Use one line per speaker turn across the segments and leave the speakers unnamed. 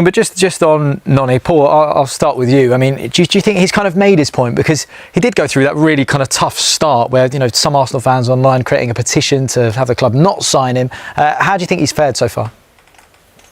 But just on Noni, Paul, I'll start with you. I mean, do you think he's kind of made his point? Because he did go through that really kind of tough start where, some Arsenal fans online creating a petition to have the club not sign him. How do you think he's fared so far?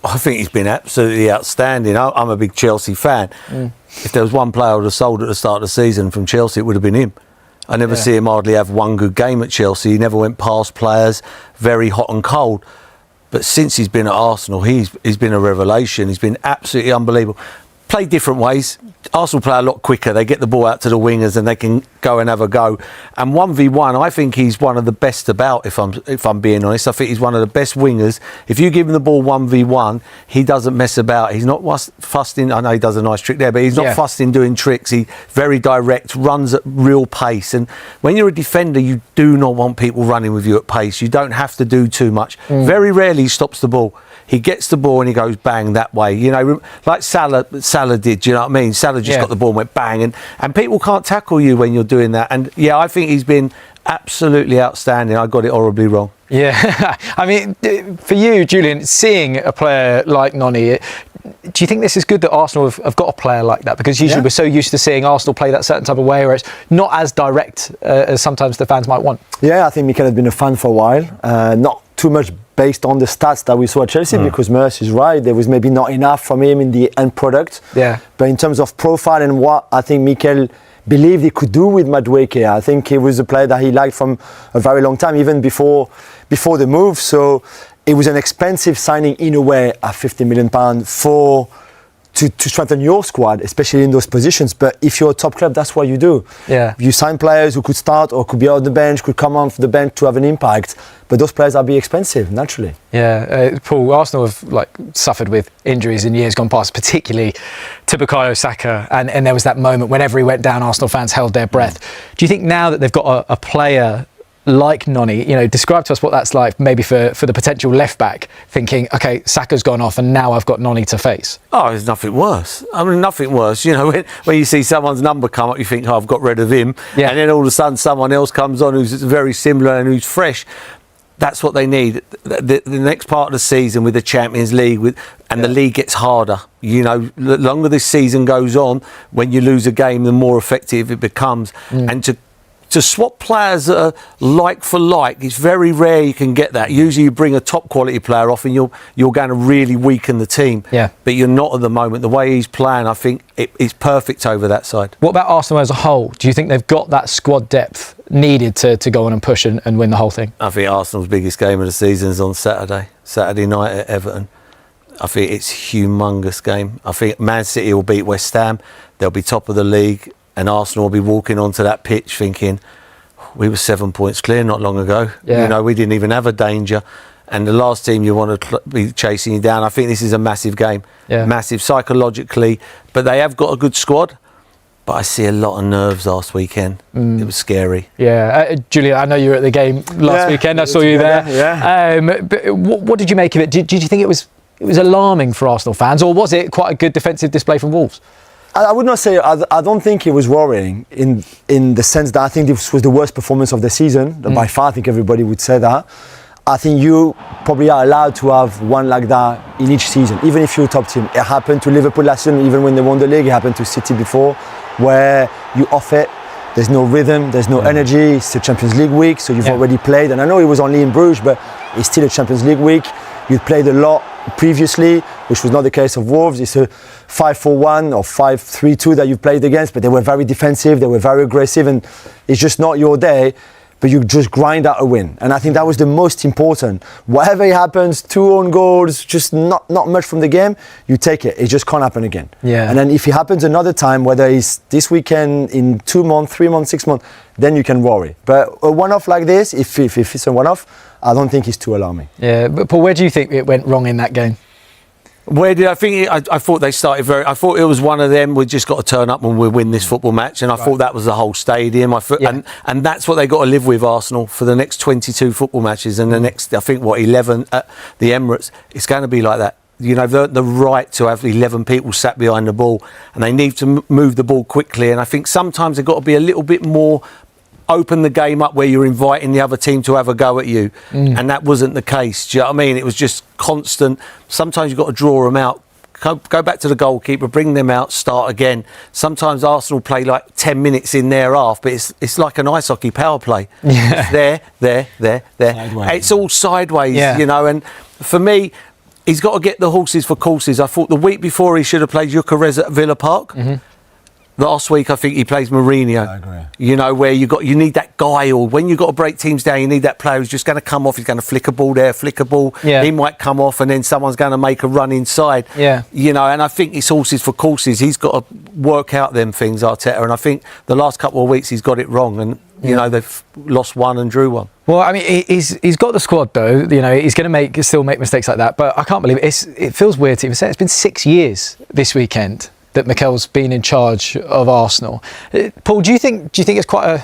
I think he's been absolutely outstanding. I'm a big Chelsea fan. If there was one player I would have sold at the start of the season from Chelsea, it would have been him. I never see him hardly have one good game at Chelsea. He never went past players, very hot and cold. But since he's been at Arsenal, he's been a revelation. He's been absolutely unbelievable. Play different ways. Arsenal play a lot quicker. They get the ball out to the wingers and they can go and have a go. And 1v1, I think he's one of the best about, if I'm being honest. I think he's one of the best wingers. If you give him the ball 1v1, he doesn't mess about. He's not fussed in. I know he does a nice trick there, but he's not fussed in doing tricks. He's very direct, runs at real pace. And when you're a defender, you do not want people running with you at pace. You don't have to do too much. Very rarely he stops the ball. He gets the ball and he goes bang that way. Like Salah did, do you know what I mean? Salah just got the ball and went bang. And people can't tackle you when you're doing that. And, I think he's been absolutely outstanding. I got it horribly wrong.
Yeah. I mean, for you, Julian, seeing a player like Noni, do you think this is good that Arsenal have got a player like that? Because usually we're so used to seeing Arsenal play that certain type of way where it's not as direct as sometimes the fans might want.
Yeah, I think Mikel has been a fan for a while. Not too much based on the stats that we saw at Chelsea, because Merson is right. There was maybe not enough from him in the end product. Yeah. But in terms of profile and what I think Mikel believed he could do with Madueke, I think he was a player that he liked from a very long time, even before the move. So it was an expensive signing in a way at £50 million to strengthen your squad, especially in those positions. But if you're a top club, that's what you do. Yeah. You sign players who could start or could be on the bench, could come off the bench to have an impact. But those players are be expensive, naturally.
Yeah, Paul, Arsenal have suffered with injuries in years gone past, particularly to Bukayo Saka. And there was that moment whenever he went down, Arsenal fans held their breath. Do you think now that they've got a player like Noni, describe to us what that's like maybe for the potential left back, thinking, okay, Saka's gone off and now I've got Noni to face?
Oh, there's nothing worse. I mean, nothing worse. When you see someone's number come up, you think, oh, I've got rid of him. Yeah. And then all of a sudden someone else comes on who's very similar and who's fresh. That's what they need. The next part of the season with the Champions League, and the league gets harder. The longer this season goes on, when you lose a game, the more effective it becomes. And to swap players that are like for like, it's very rare you can get that. Usually you bring a top quality player off and you're going to really weaken the team. Yeah. But you're not at the moment. The way he's playing, I think it's perfect over that side.
What about Arsenal as a whole? Do you think they've got that squad depth needed to go on and push and win the whole thing?
I think Arsenal's biggest game of the season is on Saturday night at Everton. I think it's a humongous game. I think Man City will beat West Ham. They'll be top of the league. And Arsenal will be walking onto that pitch thinking, we were 7 points clear not long ago. Yeah. We didn't even have a danger. And the last team you want to be chasing you down. I think this is a massive game. Yeah. Massive psychologically. But they have got a good squad. But I see a lot of nerves last weekend. It was scary.
Yeah. Julian, I know you were at the game last weekend. I saw you there. Yeah. But what did you make of it? Did you think it was alarming for Arsenal fans? Or was it quite a good defensive display from Wolves?
I would not say, I don't think it was worrying in the sense that I think this was the worst performance of the season. By far, I think everybody would say that. I think you probably are allowed to have one like that in each season, even if you're a top team. It happened to Liverpool last season, even when they won the league. It happened to City before, where you off it. There's no rhythm, there's no energy. It's a Champions League week, so you've already played. And I know it was only in Bruges, but it's still a Champions League week. You'd played a lot previously, which was not the case of Wolves. It's a 5-4-1 or 5-3-2 that you've played against, but they were very defensive, they were very aggressive, and it's just not your day, but you just grind out a win. And I think that was the most important. Whatever happens, 2 own goals, just not much from the game, you take it. It just can't happen again. Yeah. And then if it happens another time, whether it's this weekend, in 2 months, 3 months, 6 months, then you can worry. But a one-off like this, if it's a one-off, I don't think it's too alarming.
Yeah, but Paul, where do you think it went wrong in that game?
Where did I think? I thought they started I thought it was one of them. We just got to turn up and we win this football match, and I thought that was the whole stadium. And that's what they got to live with, Arsenal, for the next 22 football matches and the next, I think, 11 at the Emirates. It's going to be like that. The right to have 11 people sat behind the ball, and they need to move the ball quickly. And I think sometimes they've got to be a little bit more. Open the game up where you're inviting the other team to have a go at you. And that wasn't the case. Do you know what I mean? It was just constant. Sometimes you've got to draw them out Go back to the goalkeeper, bring them out, start again. Sometimes Arsenal play like 10 minutes in their half, but it's like an ice hockey power play. It's there.
Sideways.
It's all sideways,
Yeah.
you know. And for me, he's got to get the horses for courses. I thought the week before he should have played Gyökeres at Villa Park. Last week, I think he plays Mourinho.
I agree.
You know, where you need that guile. When you've got to break teams down, you need that player who's just going to come off. He's going to flick a ball there, flick a ball.
Yeah.
He might come off, and then someone's going to make a run inside.
Yeah.
You know, and I think it's horses for courses. He's got to work out them things, Arteta. And I think the last couple of weeks he's got it wrong. And you know, they've lost one and drew one.
Well, I mean, he's got the squad though. You know, he's going to still make mistakes like that. But I can't believe it. It feels weird to even say it's been 6 years this weekend that Mikel's been in charge of Arsenal. Paul, do you think it's quite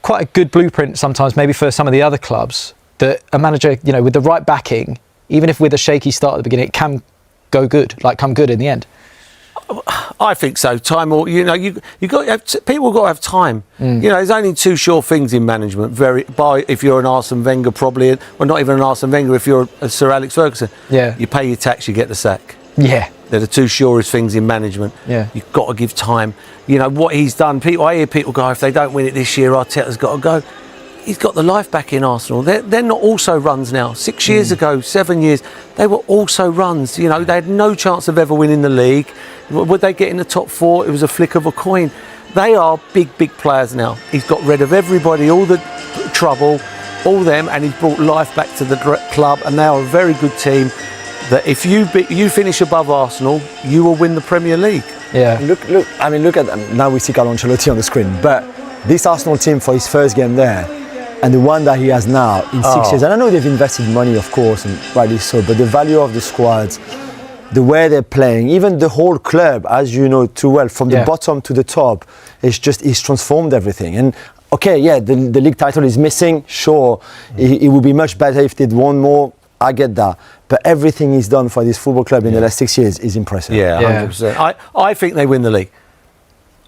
a good blueprint sometimes, maybe for some of the other clubs, that a manager, you know, with the right backing, even if with a shaky start at the beginning, it can go good, like come good in the end?
I think so. Time, or you know, you got to have people got to have time. You know, there's only two sure things in management. If you're an Arsene Wenger, probably, well, not even an Arsene Wenger. If you're a Sir Alex Ferguson, you pay your tax, you get the sack.
Yeah.
They're the two surest things in management.
Yeah.
You've got to give time. You know, what he's done, I hear people go, if they don't win it this year, Arteta's got to go. He's got the life back in Arsenal. They're not also runs now. 6 years ago, 7 years, they were also runs. You know, they had no chance of ever winning the league. Would they get in the top four? It was a flick of a coin. They are big players now. He's got rid of everybody, all the trouble, all them, and he's brought life back to the club, and they are a very good team. That if you finish above Arsenal, you will win the Premier League.
Yeah.
Look. I mean, look at now we see Carlo Ancelotti on the screen, but this Arsenal team for his first game there, and the one that he has now in 6 years. And I know they've invested money, of course, and rightly so. But the value of the squads, the way they're playing, even the whole club, as you know too well, from the bottom to the top, it's transformed everything. And okay, the league title is missing. Sure, it would be much better if they'd won more. I get that. But everything he's done for this football club in the last 6 years is impressive.
Yeah, 100%. I think they win the league.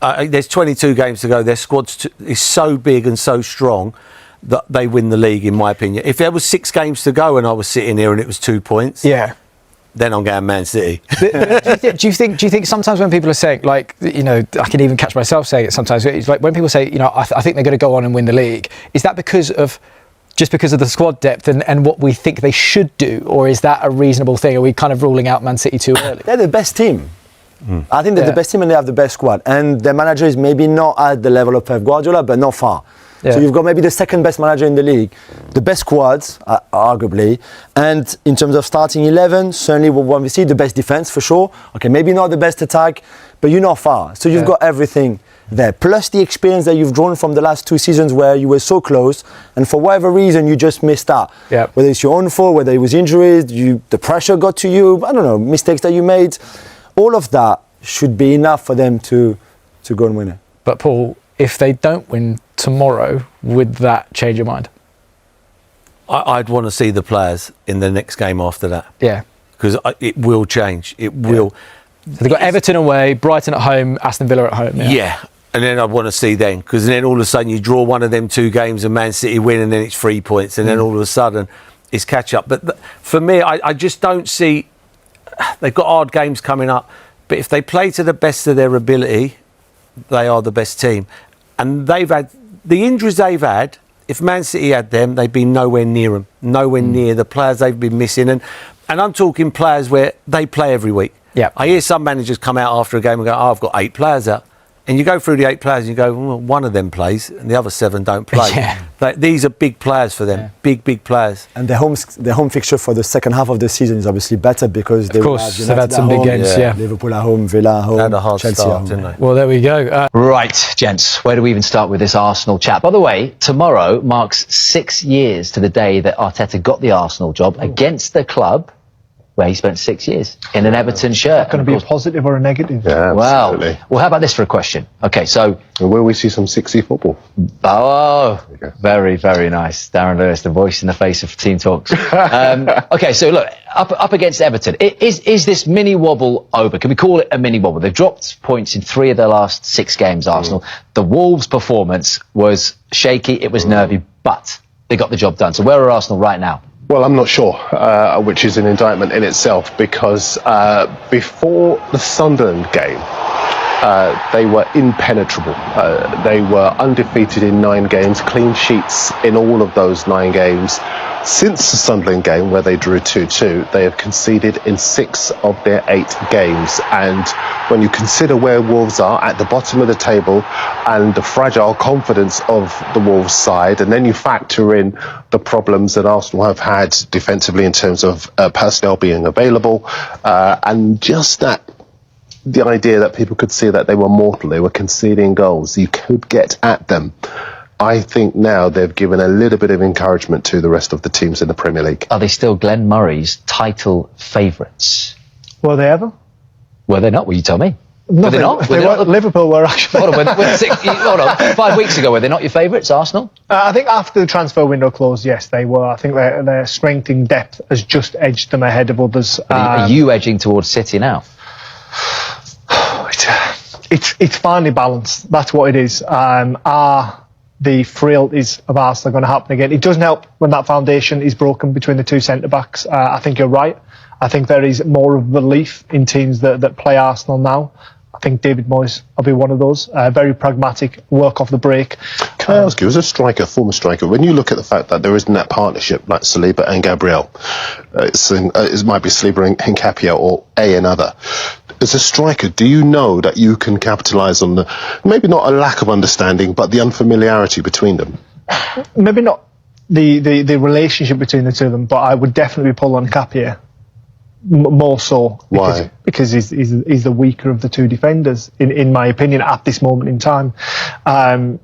There's 22 games to go. Their squad is so big and so strong that they win the league, in my opinion. If there was 6 games to go and I was sitting here and it was 2 points, then I'm going Man City.
Do you think sometimes when people are saying, like, you know, I can even catch myself saying it sometimes, it's like when people say, you know, I think they're going to go on and win the league, is that because of the squad depth and what we think they should do, or is that a reasonable thing? Are we kind of ruling out Man City too early?
They're the best team. I think they're the best team and they have the best squad. And their manager is maybe not at the level of Pep Guardiola, but not far. So you've got maybe the second best manager in the league, the best squads, arguably, and in terms of starting 11, certainly what we see, the best defense for sure. Okay, maybe not the best attack, but you're not far. So you've got everything there, plus the experience that you've drawn from the last 2 seasons where you were so close, and for whatever reason you just missed out. Whether it's your own fault, whether it was injuries, the pressure got to you, I don't know, mistakes that you made, all of that should be enough for them to go and win it.
But Paul, if they don't win tomorrow, would that change your mind?
I'd want to see the players in the next game after that.
Yeah.
Because it will change. It will.
So they've got Everton away, Brighton at home, Aston Villa at home.
Yeah. And then I'd want to see then, because then all of a sudden you draw one of them 2 games and Man City win, and then it's 3 points, and then all of a sudden it's catch up. But for me, I just don't see. They've got hard games coming up, but if they play to the best of their ability, they are the best team. And they've had the injuries they've had. If Man City had them, they'd be nowhere near them, nowhere near the players they've been missing. And I'm talking players where they play every week.
Yeah.
I hear some managers come out after a game and go, I've got 8 players out. And you go through the 8 players and you go, well, one of them plays and the other 7 don't play. These are big players for them, big players.
And the home fixture for the second half of the season is obviously better because
they've had some big games.
Liverpool at home, Villa at home,
had a hard
Chelsea
start,
at home.
didn't they?
Well, there we go.
Right, gents, where do we even start with this Arsenal chat? By the way, tomorrow marks 6 years to the day that Arteta got the Arsenal job against the club where he spent 6 years in an Everton shirt.
Going to be a positive or a negative?
Yeah, absolutely.
Well, how about this for a question? Okay, so...
Will we see some 6-0 football?
Oh, very, very nice. Darren Lewis, the voice in the face of Team Talks. Okay, so look, up against Everton. Is this mini wobble over? Can we call it a mini wobble? They've dropped points in 3 of their last 6 games, Arsenal. The Wolves' performance was shaky, it was nervy, but they got the job done. So where are Arsenal right now?
Well, I'm not sure, which is an indictment in itself, because before the Sunderland game, they were impenetrable. They were undefeated in 9 games, clean sheets in all of those 9 games. Since the Sunderland game, where they drew 2-2, they have conceded in 6 of their 8 games. And when you consider where Wolves are at the bottom of the table and the fragile confidence of the Wolves side, and then you factor in the problems that Arsenal have had defensively in terms of personnel being available, and just that the idea that people could see that they were mortal, they were conceding goals, you could get at them. I think now they've given a little bit of encouragement to the rest of the teams in the Premier League.
Are they still Glenn Murray's title favourites?
Were they ever?
Were they not? Well, you tell me.
No,
Were they not? Were they not?
Liverpool were actually.
Hold on, 5 weeks ago, were they not your favourites, Arsenal?
I think after the transfer window closed, yes, they were. I think their strength in depth has just edged them ahead of others.
Are you edging towards City now?
It's finely balanced. That's what it is. Are the frailties of Arsenal going to happen again? It doesn't help when that foundation is broken between the two centre-backs. I think you're right. I think there is more of belief in teams that play Arsenal now. I think David Moyes will be one of those. Very pragmatic, work off the break.
Can I ask you, as a striker, former striker, when you look at the fact that there isn't that partnership like Saliba and Gabriel, it might be Saliba and Nkapia or another. As a striker, do you know that you can capitalise on the, maybe not a lack of understanding, but the unfamiliarity between them?
Maybe not the relationship between the two of them, but I would definitely pull on Nkapia. More so.
Why?
Because he's the weaker of the two defenders, in my opinion, at this moment in time. And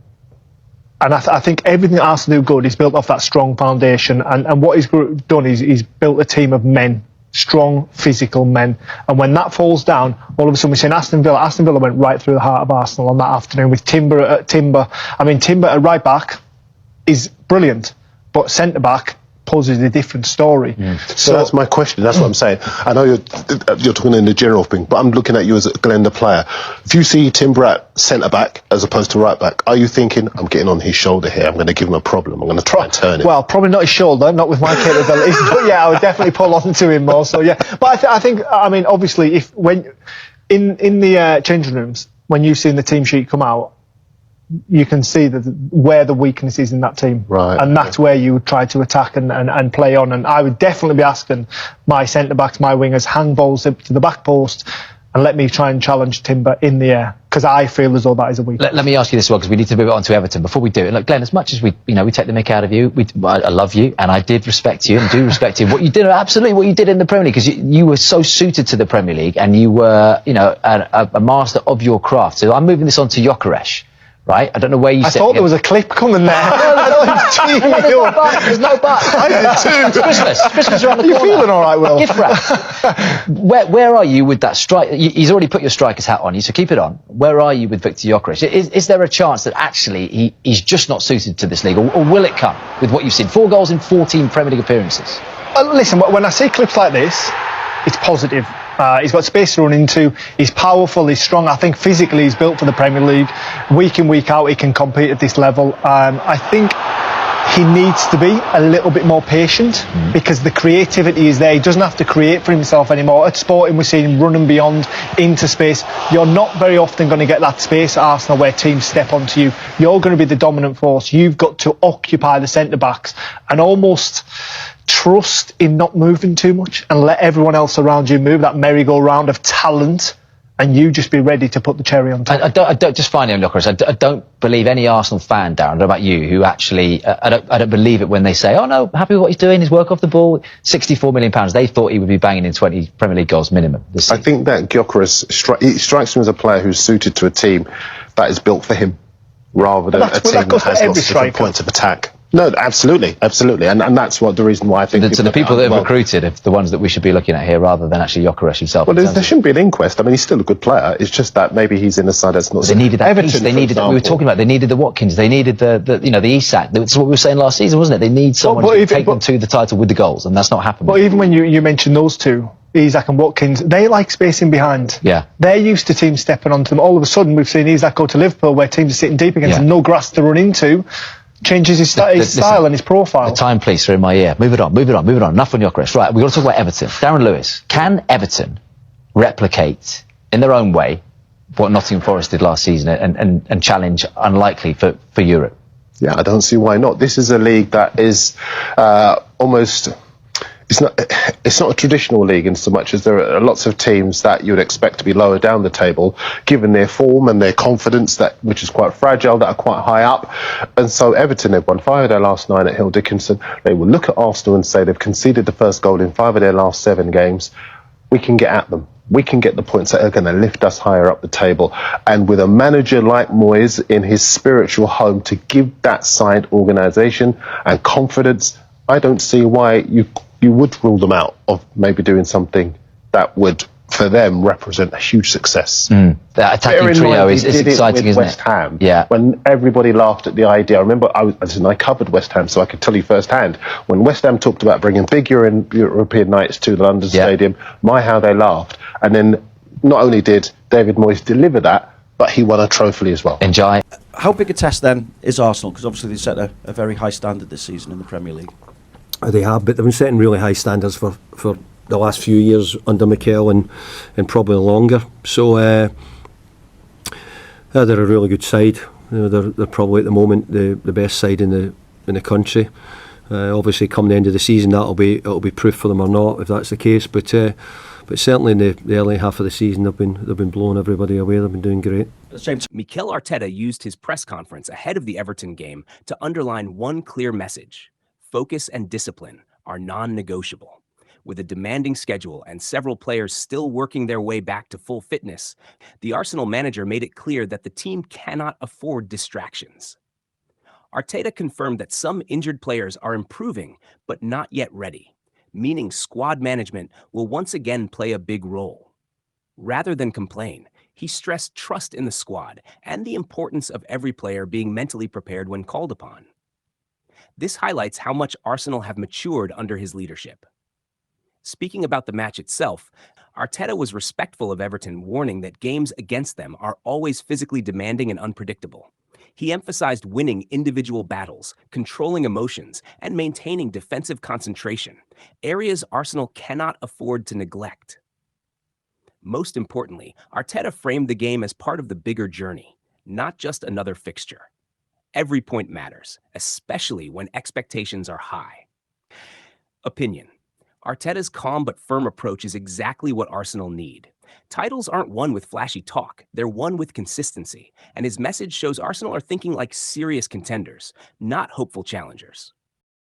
I think everything that Arsenal do good is built off that strong foundation. And what he's done is he's built a team of men, strong, physical men. And when that falls down, all of a sudden we're saying Aston Villa went right through the heart of Arsenal on that afternoon with Timber. I mean, Timber at right back is brilliant, but centre back poses a different story.
So that's my question. That's what I'm saying. I know you're talking in the general thing, but I'm looking at you as a Glenn the player. If you see Timber at centre back as opposed to right back, are you thinking, I'm getting on his shoulder here, I'm going to give him a problem, I'm going to try and turn it?
Well, probably not his shoulder, not with my capabilities, but yeah, I would definitely pull on to him more. So yeah, but I think, I mean, obviously, when in the changing rooms, when you've seen the team sheet come out, you can see where the weakness is in that team.
Right.
And that's where you would try to attack and play on. And I would definitely be asking my centre-backs, my wingers, hang balls up to the back post and let me try and challenge Timber in the air, because I feel as though that is a weakness.
Let me ask you this as well, because we need to move on to Everton. Before we do it, look, Glenn, as much as we take the mick out of you, I love you, and I did respect you and do respect you. What you did, absolutely what you did in the Premier League, because you were so suited to the Premier League, and you were, a master of your craft. So I'm moving this on to Gyökeres. Right? I don't know where you
I thought there was a clip coming there.
There's no but.
I did too.
It's Christmas around the corner.
You're feeling all right, Will?
Gift wrap. Where are you with that strike? He's already put your striker's hat on you, so keep it on. Where are you with Victor Gyökeres? Is there a chance that actually he's just not suited to this league, or will it come with what you've seen? 4 goals in 14 Premier League appearances.
Listen, when I see clips like this, it's positive. He's got space to run into. He's powerful. He's strong. I think physically he's built for the Premier League. Week in, week out, he can compete at this level. I think he needs to be a little bit more patient because the creativity is there. He doesn't have to create for himself anymore. At Sporting, we're seeing him running beyond into space. You're not very often going to get that space at Arsenal where teams step onto you. You're going to be the dominant force. You've got to occupy the centre-backs and almost trust in not moving too much and let everyone else around you move, that merry-go-round of talent, and you just be ready to put the cherry on top.
I don't just finally on Gyökeres, I don't believe any Arsenal fan, Darren, I don't know about you, who actually, I don't believe it when they say, oh no, happy with what he's doing, his work off the ball, £64 million. They thought he would be banging in 20 Premier League goals minimum this season.
I think that Gyökeres strikes me as a player who's suited to a team that is built for him, rather than a team that has lots of different points of attack. No, absolutely, and that's the reason why I think.
So the people that have recruited are the ones that we should be looking at here, rather than actually Gyökeres himself.
Well, there shouldn't be an inquest. I mean, he's still a good player. It's just that maybe he's in a side that's not.
They needed that
Everton,
piece. They needed. We were talking about. They needed the Watkins. They needed the Isak. That's what we were saying last season, wasn't it? They need someone to take them to the title with the goals, and that's not happening.
But even when you mention those two, Isak and Watkins, they like spacing behind.
Yeah.
They're used to teams stepping onto them. All of a sudden, we've seen Isak go to Liverpool, where teams are sitting deep against them, no grass to run into. changes his
Listen,
style and his profile.
The time police are in my ear. Move it on. Enough on Gyökeres. Right, we've got to talk about Everton. Darren Lewis, can Everton replicate in their own way what Nottingham Forest did last season and challenge unlikely for Europe?
Yeah, I don't see why not. This is a league that is almost... It's not a traditional league in so much as there are lots of teams that you would expect to be lower down the table, given their form and their confidence, which is quite fragile, that are quite high up. And so Everton have won 5 of their last 9 at Hill Dickinson. They will look at Arsenal and say they've conceded the first goal in 5 of their last 7 games. We can get at them. We can get the points that are going to lift us higher up the table. And with a manager like Moyes in his spiritual home to give that side organisation and confidence, I don't see why you would rule them out of maybe doing something that would, for them, represent a huge success.
That attacking trio is exciting, isn't it?
West Ham,
yeah.
When everybody laughed at the idea, I remember I covered West Ham, so I could tell you firsthand. When West Ham talked about bringing big European nights to the London Stadium, how they laughed. And then not only did David Moyes deliver that, but he won a trophy as well.
Enjoy.
How big a test then is Arsenal? Because obviously they set a very high standard this season in the Premier League.
They have, but they've been setting really high standards for the last few years under Mikel and probably longer. So they're a really good side. They're probably at the moment the best side in the country. Obviously, come the end of the season, it'll be proof for them or not if that's the case. But certainly in the early half of the season, they've been blowing everybody away. They've been doing great.
Mikel Arteta used his press conference ahead of the Everton game to underline one clear message: focus and discipline are non-negotiable. With a demanding schedule and several players still working their way back to full fitness, the Arsenal manager made it clear that the team cannot afford distractions. Arteta confirmed that some injured players are improving, but not yet ready, meaning squad management will once again play a big role. Rather than complain, he stressed trust in the squad and the importance of every player being mentally prepared when called upon. This highlights how much Arsenal have matured under his leadership. Speaking about the match itself, Arteta was respectful of Everton, warning that games against them are always physically demanding and unpredictable. He emphasized winning individual battles, controlling emotions, and maintaining defensive concentration, areas Arsenal cannot afford to neglect. Most importantly, Arteta framed the game as part of the bigger journey, not just another fixture. Every point matters, especially when expectations are high. Opinion. Arteta's calm but firm approach is exactly what Arsenal need. Titles aren't won with flashy talk, they're won with consistency, and his message shows Arsenal are thinking like serious contenders, not hopeful challengers.